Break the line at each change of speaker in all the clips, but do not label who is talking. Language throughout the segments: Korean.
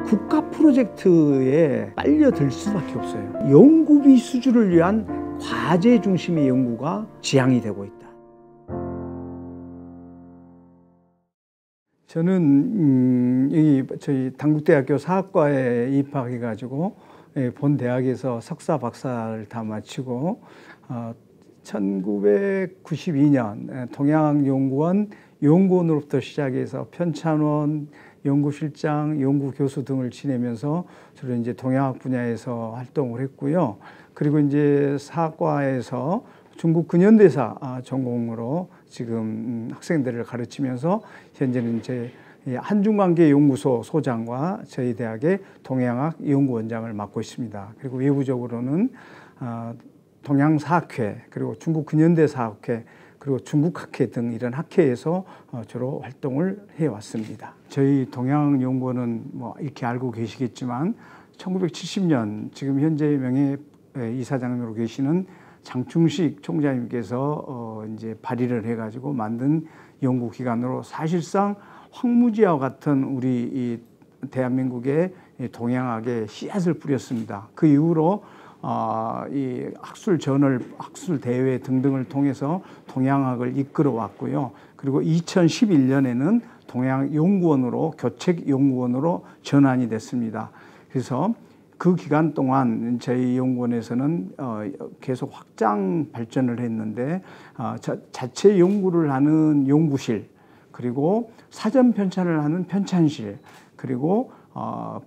국가 프로젝트에 빨려들 수밖에 없어요. 연구비 수주를 위한 과제 중심의 연구가 지향이 되고 있다. 저는 저희 단국대학교 사학과에 입학해가지고 본 대학에서 석사 박사를 다 마치고 1992년 동양연구원 연구원으로부터 시작해서 편찬원, 연구실장, 연구교수 등을 지내면서 주로 이제 동양학 분야에서 활동을 했고요. 그리고 이제 사학과에서 중국 근현대사 전공으로 지금 학생들을 가르치면서 현재는 이제 한중관계연구소 소장과 저희 대학의 동양학 연구원장을 맡고 있습니다. 그리고 외부적으로는 동양사학회, 그리고 중국 근현대사학회, 그리고 중국학회 등 이런 학회에서 주로 활동을 해왔습니다. 저희 동양연구원은 뭐 이렇게 알고 계시겠지만 1970년 지금 현재 명예 이사장으로 계시는 장충식 총장님께서 이제 발의를 해가지고 만든 연구기관으로 사실상 황무지와 같은 우리 이 대한민국의 동양학에 씨앗을 뿌렸습니다. 그 이후로 이 학술 저널, 학술 대회 등등을 통해서 동양학을 이끌어 왔고요. 그리고 2011년에는 동양연구원으로 교책연구원으로 전환이 됐습니다. 그래서 그 기간 동안 저희 연구원에서는 계속 확장 발전을 했는데 자체 연구를 하는 연구실, 그리고 사전 편찬을 하는 편찬실, 그리고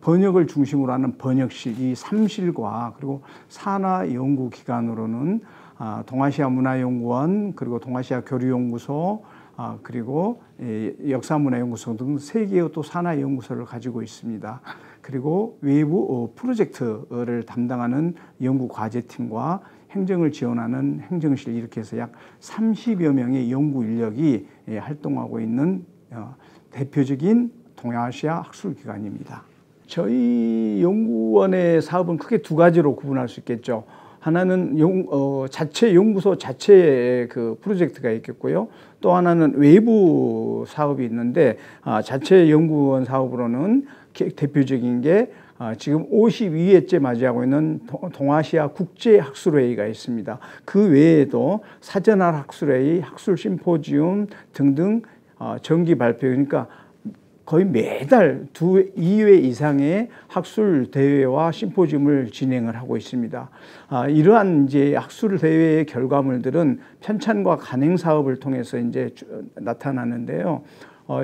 번역을 중심으로 하는 번역실, 이 3실과 그리고 산하연구기관으로는 동아시아 문화연구원, 그리고 동아시아 교류연구소, 그리고 역사문화연구소 등 3개의 또 산하연구소를 가지고 있습니다. 그리고 외부 프로젝트를 담당하는 연구과제팀과 행정을 지원하는 행정실, 이렇게 해서 약 30여 명의 연구 인력이 활동하고 있는 대표적인 동아시아 학술기관입니다. 저희 연구원의 사업은 크게 2가지로 구분할 수 있겠죠. 하나는 자체 연구소 자체의 그 프로젝트가 있겠고요. 또 하나는 외부 사업이 있는데 자체 연구원 사업으로는 대표적인 게 지금 52회째 맞이하고 있는 동아시아 국제학술회의가 있습니다. 그 외에도 사전학 학술회의, 학술 심포지움 등등 정기 발표, 그러니까 거의 매달 2회 이상의 학술 대회와 심포지움을 진행을 하고 있습니다. 이러한 이제 학술 대회의 결과물들은 편찬과 간행 사업을 통해서 이제 나타나는데요.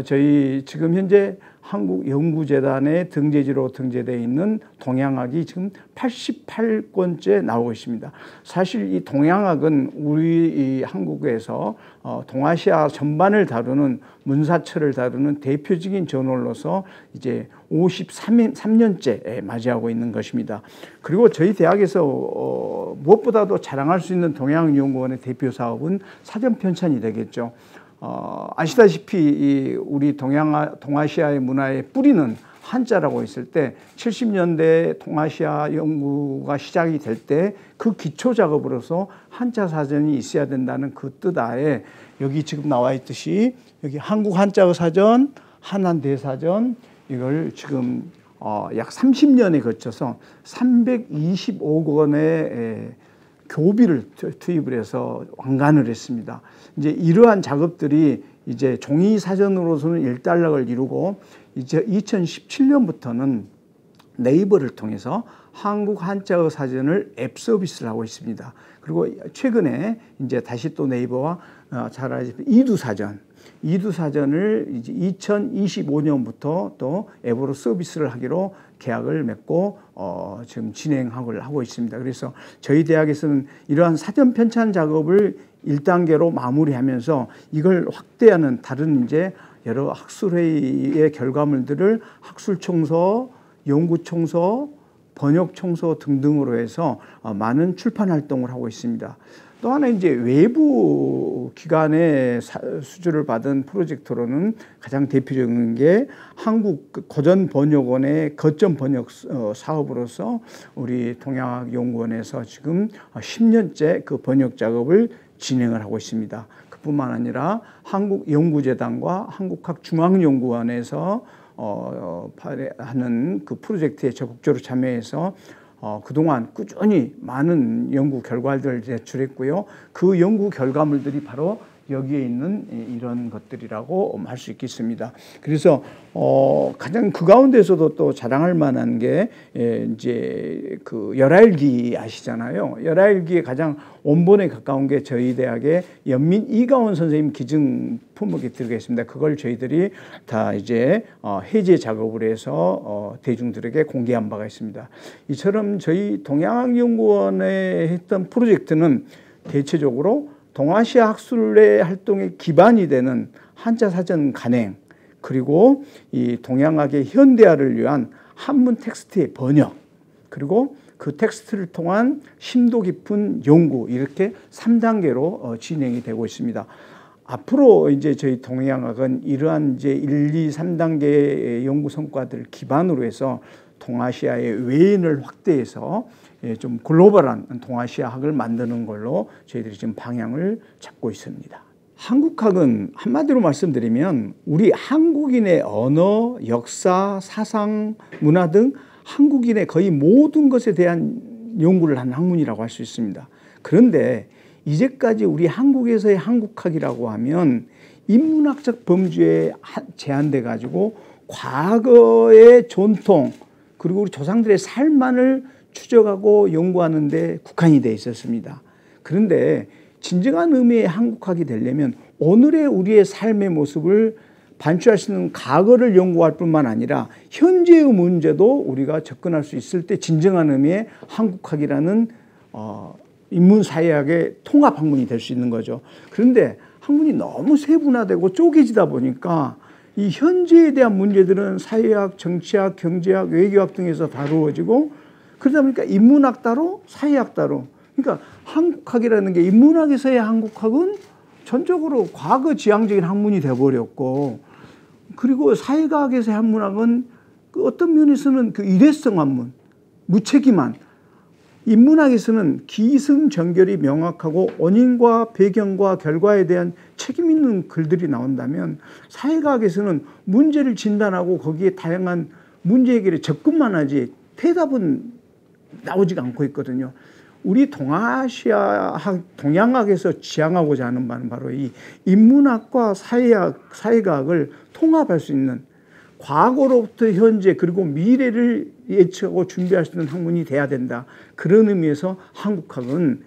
저희 지금 현재 한국연구재단의 등재지로 등재되어 있는 동양학이 지금 88권째 나오고 있습니다. 사실 이 동양학은 우리 이 한국에서 동아시아 전반을 다루는 문사철을 다루는 대표적인 저널로서 이제 53년째 맞이하고 있는 것입니다. 그리고 저희 대학에서 무엇보다도 자랑할 수 있는 동양연구원의 대표 사업은 사전 편찬이 되겠죠. 아시다시피 우리 동아시아의 문화의 뿌리는 한자라고 했을 때 70년대 동아시아 연구가 시작이 될 때 그 기초 작업으로서 한자 사전이 있어야 된다는 그 뜻하에 여기 지금 나와 있듯이 여기 한국 한자어 사전, 한안 대사전, 이걸 지금 약 30년에 거쳐서 325억 원의 교비를 투입을 해서 완간을 했습니다. 이제 이러한 작업들이 이제 종이 사전으로서는 일단락을 이루고 이제 2017년부터는 네이버를 통해서 한국 한자어 사전을 앱 서비스를 하고 있습니다. 그리고 최근에 이제 다시 또 네이버와 잘 아시다시피 이두사전을 이제 2025년부터 또 앱으로 서비스를 하기로 계약을 맺고 지금 진행을 하고 있습니다. 그래서 저희 대학에서는 이러한 사전 편찬 작업을 1단계로 마무리하면서 이걸 확대하는 다른 이제 여러 학술회의의 결과물들을 학술청소, 연구청소, 번역청소 등등으로 해서 많은 출판 활동을 하고 있습니다. 또 하나 이제 외부 기관의 수주를 받은 프로젝트로는 가장 대표적인 게 한국 고전번역원의 거점 번역 사업으로서 우리 동양학연구원에서 지금 10년째 그 번역 작업을 진행을 하고 있습니다. 그뿐만 아니라 한국연구재단과 한국학중앙연구원에서 하는 그 프로젝트에 적극적으로 참여해서 그동안 꾸준히 많은 연구 결과들을 제출했고요. 그 연구 결과물들이 바로 여기에 있는 이런 것들이라고 할 수 있겠습니다. 그래서 가장 그 가운데서도 또 자랑할 만한 게 이제 그 열알기 아시잖아요. 열알기에 가장 원본에 가까운 게 저희 대학의 연민 이가원 선생님 기증 품목이 들어가 있습니다. 그걸 저희들이 다 이제 해제 작업을 해서 대중들에게 공개한 바가 있습니다. 이처럼 저희 동양학연구원에 했던 프로젝트는 대체적으로 동아시아 학술의 활동의 기반이 되는 한자 사전 간행, 그리고 이 동양학의 현대화를 위한 한문 텍스트의 번역, 그리고 그 텍스트를 통한 심도 깊은 연구, 이렇게 3단계로 진행이 되고 있습니다. 앞으로 이제 저희 동양학은 이러한 이제 1, 2, 3단계의 연구 성과들을 기반으로 해서 동아시아의 외인을 확대해서 좀 글로벌한 동아시아학을 만드는 걸로 저희들이 지금 방향을 잡고 있습니다. 한국학은 한마디로 말씀드리면 우리 한국인의 언어, 역사, 사상, 문화 등 한국인의 거의 모든 것에 대한 연구를 한 학문이라고 할 수 있습니다. 그런데 이제까지 우리 한국에서의 한국학이라고 하면 인문학적 범주에 제한돼 가지고 과거의 전통, 그리고 우리 조상들의 삶만을 추적하고 연구하는 데 국한이 되어 있었습니다. 그런데 진정한 의미의 한국학이 되려면 오늘의 우리의 삶의 모습을 반추할 수 있는 과거를 연구할 뿐만 아니라 현재의 문제도 우리가 접근할 수 있을 때 진정한 의미의 한국학이라는 인문사회학의 통합학문이 될 수 있는 거죠. 그런데 학문이 너무 세분화되고 쪼개지다 보니까 이 현재에 대한 문제들은 사회학, 정치학, 경제학, 외교학 등에서 다루어지고, 그러다 보니까 인문학 따로, 사회학 따로. 그러니까 한국학이라는 게 인문학에서의 한국학은 전적으로 과거 지향적인 학문이 되어버렸고, 그리고 사회과학에서의 한문학은 그 어떤 면에서는 그 일회성 학문, 무책임한, 인문학에서는 기승전결이 명확하고 원인과 배경과 결과에 대한 책임 있는 글들이 나온다면, 사회과학에서는 문제를 진단하고 거기에 다양한 문제 해결에 접근만 하지 대답은 나오지가 않고 있거든요. 우리 동아시아학, 동양학에서 지향하고자 하는 바는 바로 이 인문학과 사회학, 사회과학을 통합할 수 있는, 과거로부터 현재 그리고 미래를 예측하고 준비할 수 있는 학문이 돼야 된다. 그런 의미에서 한국학은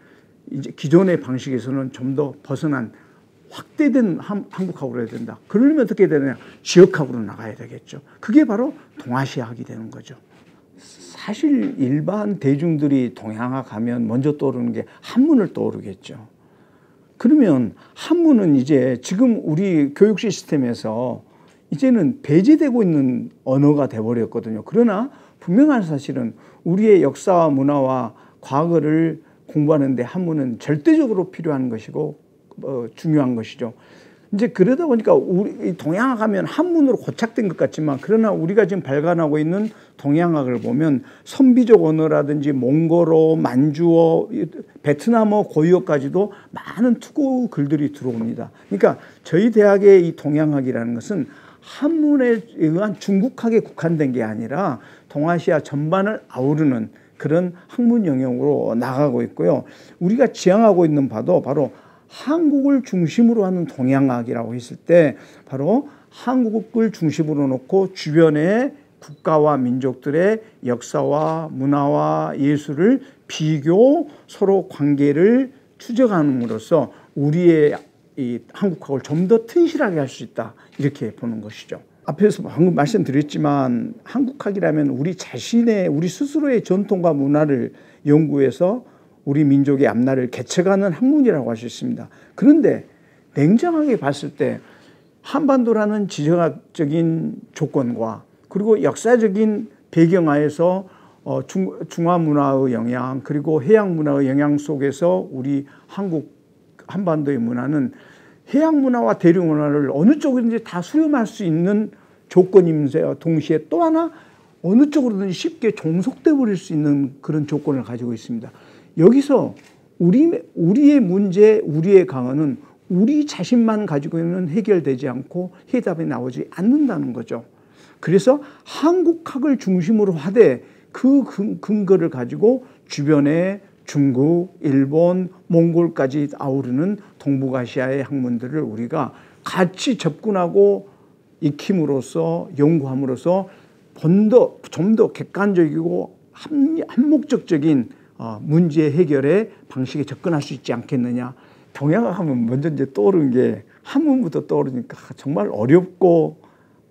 이제 기존의 방식에서는 좀 더 벗어난 확대된 한국학으로 해야 된다. 그러려면 어떻게 되느냐? 지역학으로 나가야 되겠죠. 그게 바로 동아시아학이 되는 거죠. 사실 일반 대중들이 동양학 하면 먼저 떠오르는 게 한문을 떠오르겠죠. 그러면 한문은 이제 지금 우리 교육 시스템에서 이제는 배제되고 있는 언어가 돼버렸거든요. 그러나 분명한 사실은 우리의 역사와 문화와 과거를 공부하는데 한문은 절대적으로 필요한 것이고 중요한 것이죠. 이제 그러다 보니까 우리 동양학 하면 한문으로 고착된 것 같지만, 그러나 우리가 지금 발간하고 있는 동양학을 보면 선비족 언어라든지 몽골어, 만주어, 베트남어, 고유어까지도 많은 투고 글들이 들어옵니다. 그러니까 저희 대학의 이 동양학이라는 것은 한문에 의한 중국학에 국한된 게 아니라 동아시아 전반을 아우르는 그런 학문 영역으로 나가고 있고요. 우리가 지향하고 있는 바도 바로 한국을 중심으로 하는 동양학이라고 했을 때, 바로 한국을 중심으로 놓고 주변의 국가와 민족들의 역사와 문화와 예술을 비교, 서로 관계를 추적함으로써 우리의 이 한국학을 좀 더 튼실하게 할 수 있다, 이렇게 보는 것이죠. 앞에서 방금 말씀드렸지만 한국학이라면 우리 자신의, 우리 스스로의 전통과 문화를 연구해서 우리 민족의 앞날을 개척하는 학문이라고 할 수 있습니다. 그런데 냉정하게 봤을 때 한반도라는 지정학적인 조건과 그리고 역사적인 배경하에서 중화 문화의 영향, 그리고 해양 문화의 영향 속에서 우리 한반도의 문화는 해양 문화와 대륙 문화를 어느 쪽이든지 다 수렴할 수 있는 조건이면서 동시에 또 하나 어느 쪽으로든지 쉽게 종속돼 버릴 수 있는 그런 조건을 가지고 있습니다. 여기서 우리의 문제, 우리의 강언은 우리 자신만 가지고 있는 해결되지 않고 해답이 나오지 않는다는 거죠. 그래서 한국학을 중심으로 하되 그 근거를 가지고 주변에 중국, 일본, 몽골까지 아우르는 동북아시아의 학문들을 우리가 같이 접근하고 익힘으로써 연구함으로써 좀 더 객관적이고 한목적적인 문제 해결의 방식에 접근할 수 있지 않겠느냐. 동양학 하면 먼저 이제 떠오르는 게 한문부터 떠오르니까 정말 어렵고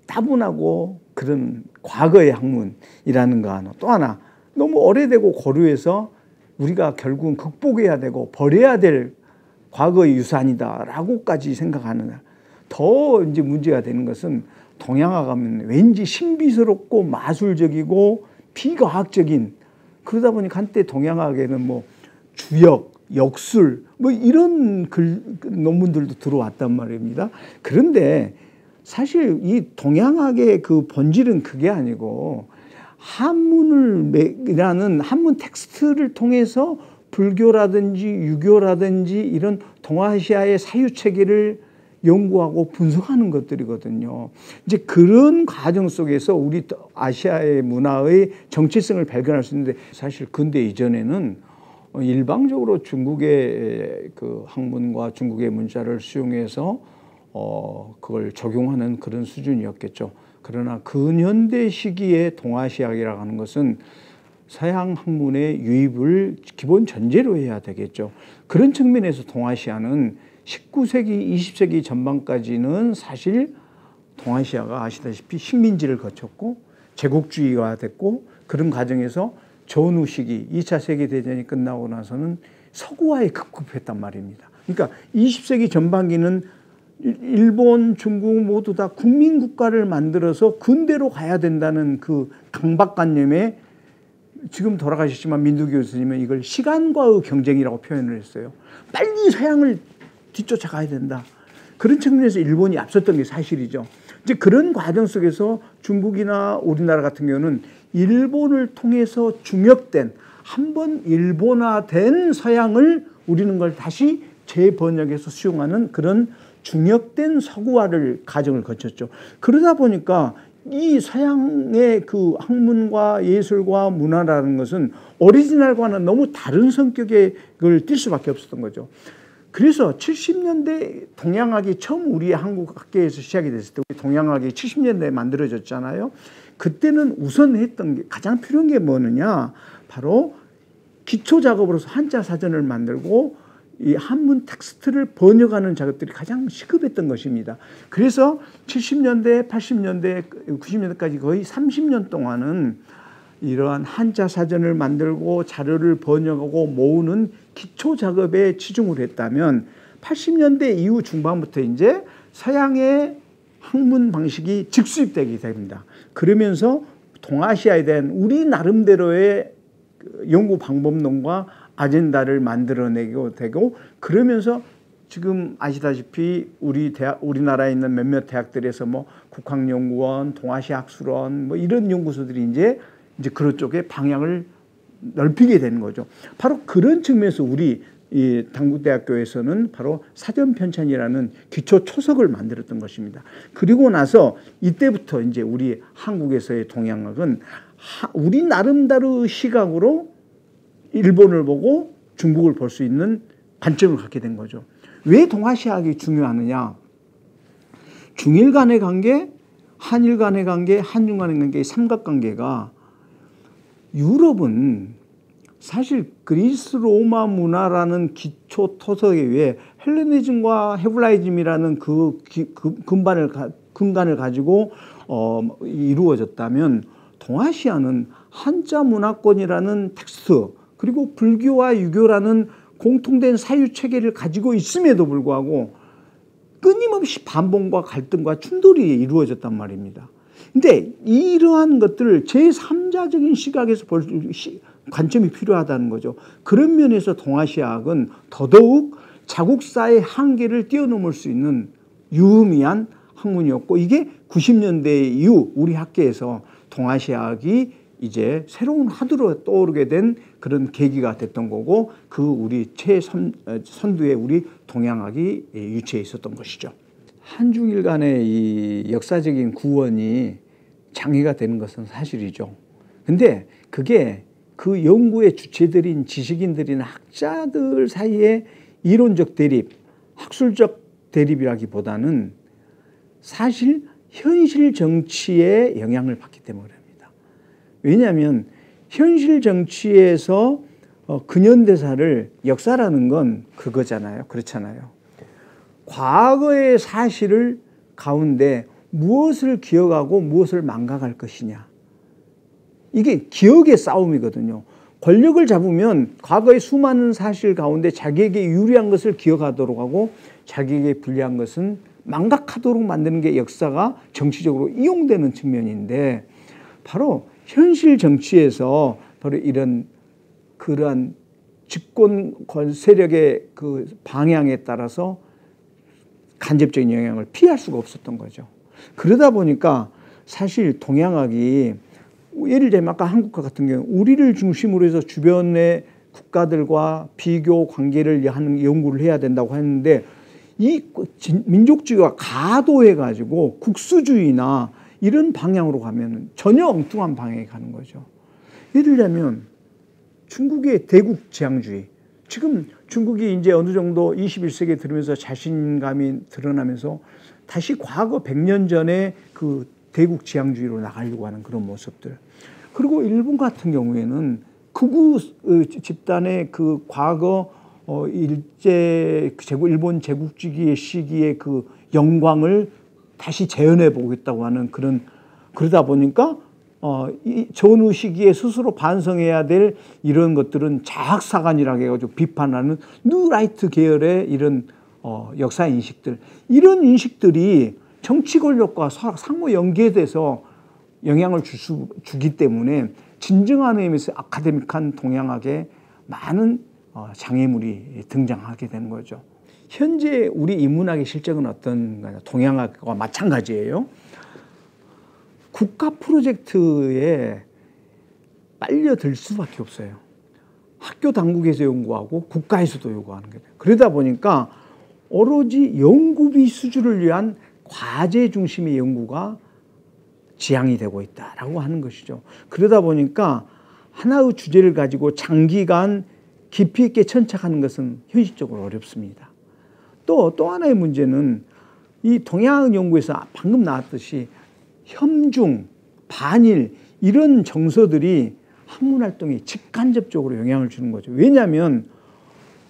따분하고 그런 과거의 학문이라는 거 하나. 또 하나 너무 오래되고 고루해서 우리가 결국은 극복해야 되고 버려야 될 과거의 유산이다라고까지 생각하는. 더 이제 문제가 되는 것은 동양학 하면 왠지 신비스럽고 마술적이고 비과학적인, 그러다 보니까 한때 동양학에는 뭐 주역, 역술 뭐 이런 논문들도 들어왔단 말입니다. 그런데 사실 이 동양학의 그 본질은 그게 아니고 한문이라는 한문 텍스트를 통해서 불교라든지 유교라든지 이런 동아시아의 사유 체계를 연구하고 분석하는 것들이거든요. 이제 그런 과정 속에서 우리 아시아의 문화의 정체성을 발견할 수 있는데, 사실 근대 이전에는 일방적으로 중국의 그 학문과 중국의 문자를 수용해서 그걸 적용하는 그런 수준이었겠죠. 그러나 근현대 시기의 동아시아학이라고 하는 것은 서양 학문의 유입을 기본 전제로 해야 되겠죠. 그런 측면에서 동아시아는 19세기, 20세기 전반까지는 사실 동아시아가 아시다시피 식민지를 거쳤고 제국주의가 됐고, 그런 과정에서 전후 시기 2차 세계대전이 끝나고 나서는 서구화에 급급했단 말입니다. 그러니까 20세기 전반기는 일본, 중국 모두 다 국민국가를 만들어서 근대로 가야 된다는 그 강박관념에, 지금 돌아가셨지만 민두 교수님은 이걸 시간과의 경쟁이라고 표현을 했어요. 빨리 서양을 뒤쫓아가야 된다. 그런 측면에서 일본이 앞섰던 게 사실이죠. 이제 그런 과정 속에서 중국이나 우리나라 같은 경우는 일본을 통해서 중역된, 한번 일본화된 서양을 우리는 걸 다시 재번역해서 수용하는 그런 중역된 서구화를 과정을 거쳤죠. 그러다 보니까 이 서양의 그 학문과 예술과 문화라는 것은 오리지널과는 너무 다른 성격의 걸 띌 수밖에 없었던 거죠. 그래서 70년대 동양학이 처음 우리 한국 학계에서 시작이 됐을 때, 우리 동양학이 70년대에 만들어졌잖아요. 그때는 우선 했던 게, 가장 필요한 게 뭐느냐, 바로 기초 작업으로서 한자 사전을 만들고 이 한문 텍스트를 번역하는 작업들이 가장 시급했던 것입니다. 그래서 70년대, 80년대, 90년대까지 거의 30년 동안은 이러한 한자 사전을 만들고 자료를 번역하고 모으는 기초 작업에 치중을 했다면, 80년대 이후 중반부터 이제 서양의 학문 방식이 직수입되게 됩니다. 그러면서 동아시아에 대한 우리 나름대로의 연구 방법론과 아젠다를 만들어내고 되고, 그러면서 지금 아시다시피 우리나라에 있는 몇몇 대학들에서 뭐 국학연구원, 동아시아학술원 뭐 이런 연구소들이 이제 그런 쪽에 방향을 넓히게 되는 거죠. 바로 그런 측면에서 우리 이 당국대학교에서는 바로 사전편찬이라는 기초 초석을 만들었던 것입니다. 그리고 나서 이때부터 이제 우리 한국에서의 동양학은 우리 나름대로 시각으로 일본을 보고 중국을 볼 수 있는 관점을 갖게 된 거죠. 왜 동아시아학이 중요하느냐? 중일 간의 관계, 한일 간의 관계, 한중 간의 관계, 삼각관계가, 유럽은 사실 그리스 로마 문화라는 기초 토석에 의해 헬레니즘과 헤블라이즘이라는 그 근간을 가지고 이루어졌다면, 동아시아는 한자 문화권이라는 텍스트, 그리고 불교와 유교라는 공통된 사유 체계를 가지고 있음에도 불구하고 끊임없이 반봉과 갈등과 충돌이 이루어졌단 말입니다. 근데 이러한 것들을 제3자적인 시각에서 볼 관점이 필요하다는 거죠. 그런 면에서 동아시아학은 더더욱 자국사의 한계를 뛰어넘을 수 있는 유의미한 학문이었고, 이게 90년대 이후 우리 학계에서 동아시아학이 이제 새로운 화두로 떠오르게 된 그런 계기가 됐던 거고, 그 우리 최선두에 우리 동양학이 유치해 있었던 것이죠. 한중일 간의 이 역사적인 구원이 장애가 되는 것은 사실이죠. 근데 그게 그 연구의 주체들인 지식인들이나 학자들 사이에 이론적 대립, 학술적 대립이라기보다는 사실 현실 정치에 영향을 받기 때문입니다. 왜냐하면 현실 정치에서 근현대사를 역사라는 건 그거잖아요. 그렇잖아요. 과거의 사실을 가운데 무엇을 기억하고 무엇을 망각할 것이냐. 이게 기억의 싸움이거든요. 권력을 잡으면 과거의 수많은 사실 가운데 자기에게 유리한 것을 기억하도록 하고 자기에게 불리한 것은 망각하도록 만드는 게 역사가 정치적으로 이용되는 측면인데, 바로 현실 정치에서 바로 그러한 집권 세력의 그 방향에 따라서 간접적인 영향을 피할 수가 없었던 거죠. 그러다 보니까 사실 동양학이 예를 들면 아까 한국과 같은 경우 우리를 중심으로 해서 주변의 국가들과 비교 관계를 하는 연구를 해야 된다고 했는데, 이 민족주의가 가도해 가지고 국수주의나 이런 방향으로 가면 전혀 엉뚱한 방향에 가는 거죠. 예를 들면 중국의 대국지향주의. 지금 중국이 이제 어느 정도 21세기에 들으면서 자신감이 드러나면서 다시 과거 100년 전에 그 대국지향주의로 나가려고 하는 그런 모습들. 그리고 일본 같은 경우에는 극우 집단의 그 과거 일본 제국주의의 시기의 그 영광을 다시 재현해 보겠다고 하는 그러다 보니까 이 전후 시기에 스스로 반성해야 될 이런 것들은 자학사관이라고 해가지고 비판하는 뉴라이트 계열의 이런 역사 인식들, 이런 인식들이 정치 권력과 상호 연계돼서 영향을 주기 때문에 진정한 의미에서 아카데믹한 동양학에 많은 장애물이 등장하게 되는 거죠. 현재 우리 인문학의 실정은 어떤가요? 동양학과 마찬가지예요. 국가 프로젝트에 빨려들 수밖에 없어요. 학교 당국에서 연구하고 국가에서도 요구하는 거예요. 그러다 보니까 오로지 연구비 수주를 위한 과제 중심의 연구가 지향이 되고 있다라고 하는 것이죠. 그러다 보니까 하나의 주제를 가지고 장기간 깊이 있게 천착하는 것은 현실적으로 어렵습니다. 또 하나의 문제는 이 동양학 연구에서 방금 나왔듯이 협중, 반일 이런 정서들이 학문활동에 직간접적으로 영향을 주는 거죠. 왜냐하면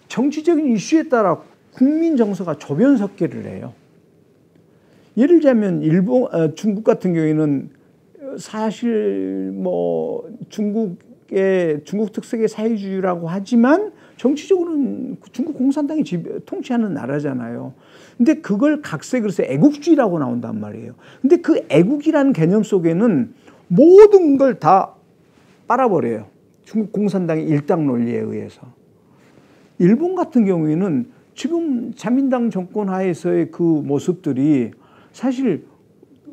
정치적인 이슈에 따라 국민 정서가 조변석계를 해요. 예를 들자면 중국 같은 경우에는 사실 중국 특색의 사회주의라고 하지만 정치적으로는 중국 공산당이 통치하는 나라잖아요. 근데 그걸 각색을 해서 애국주의라고 나온단 말이에요. 근데 그 애국이라는 개념 속에는 모든 걸 다 빨아버려요. 중국 공산당의 일당 논리에 의해서. 일본 같은 경우에는 지금 자민당 정권 하에서의 그 모습들이 사실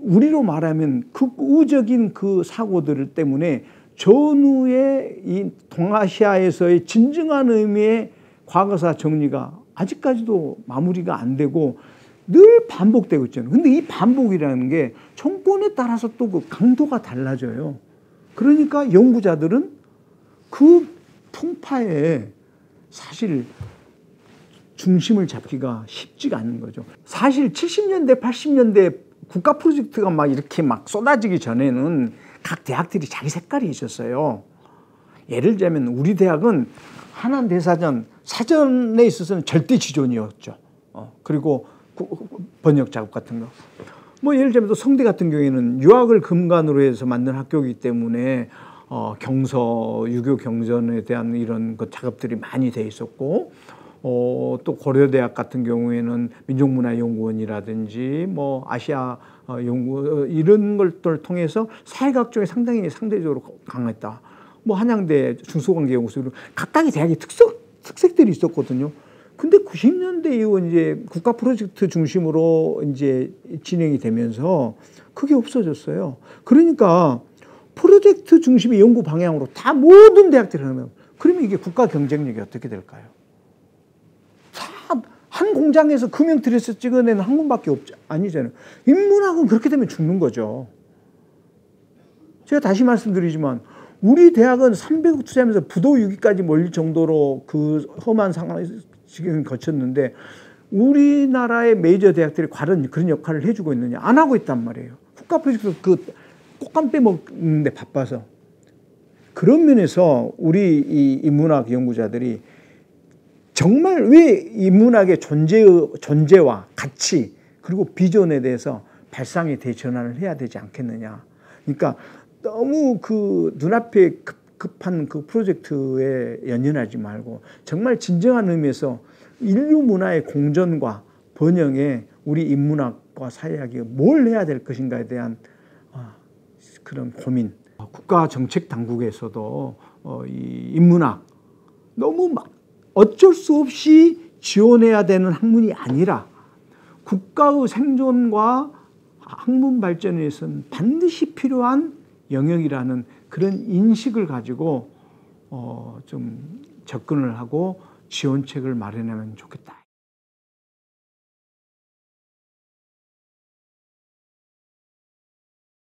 우리로 말하면 극우적인 그 사고들 때문에 전후의 이 동아시아에서의 진정한 의미의 과거사 정리가 아직까지도 마무리가 안 되고 늘 반복되고 있잖아요. 근데 이 반복이라는 게 정권에 따라서 또 그 강도가 달라져요. 그러니까 연구자들은 그 풍파에 사실 중심을 잡기가 쉽지가 않은 거죠. 사실 70년대, 80년대 국가 프로젝트가 막 이렇게 막 쏟아지기 전에는 각 대학들이 자기 색깔이 있었어요. 예를 들자면 우리 대학은 한안대사전 사전에 있어서는 절대 지존이었죠. 그리고 번역 작업 같은 거. 예를 들자면 또 성대 같은 경우에는 유학을 근간으로 해서 만든 학교이기 때문에 경서, 유교 경전에 대한 이런 그 작업들이 많이 돼 있었고, 또 고려대학 같은 경우에는 민족문화연구원이라든지 아시아 연구 이런 것들을 통해서 사회학 쪽에 상대적으로 강했다. 한양대 중소관계연구소 각각의 대학의 특색들이 있었거든요. 근데 90년대 이후 이제 국가 프로젝트 중심으로 이제 진행이 되면서 그게 없어졌어요. 그러니까 프로젝트 중심의 연구 방향으로 다 모든 대학들이 하면, 그러면 이게 국가 경쟁력이 어떻게 될까요? 한 공장에서 금형틀에서 찍어내는 한 군밖에 아니잖아요. 인문학은 그렇게 되면 죽는 거죠. 제가 다시 말씀드리지만 우리 대학은 300억 투자하면서 부도 위기까지 몰릴 정도로 그 험한 상황을 지금 거쳤는데 우리나라의 메이저 대학들이 과연 그런 역할을 해주고 있느냐? 안 하고 있단 말이에요. 국가 프로젝트 그 꽃감 빼먹는데 바빠서. 그런 면에서 우리 이 인문학 연구자들이 정말 왜 인문학의 존재와 가치 그리고 비전에 대해서 발상의 대전환을 해야 되지 않겠느냐. 그러니까 너무 그 눈앞에 급한 그 프로젝트에 연연하지 말고 정말 진정한 의미에서 인류 문화의 공존과 번영에 우리 인문학과 사회학이 뭘 해야 될 것인가에 대한 그런 고민. 국가 정책 당국에서도 이 인문학 너무 막 어쩔 수 없이 지원해야 되는 학문이 아니라 국가의 생존과 학문 발전에 위해서는 반드시 필요한 영역이라는 그런 인식을 가지고 좀 접근을 하고 지원책을 마련하면 좋겠다.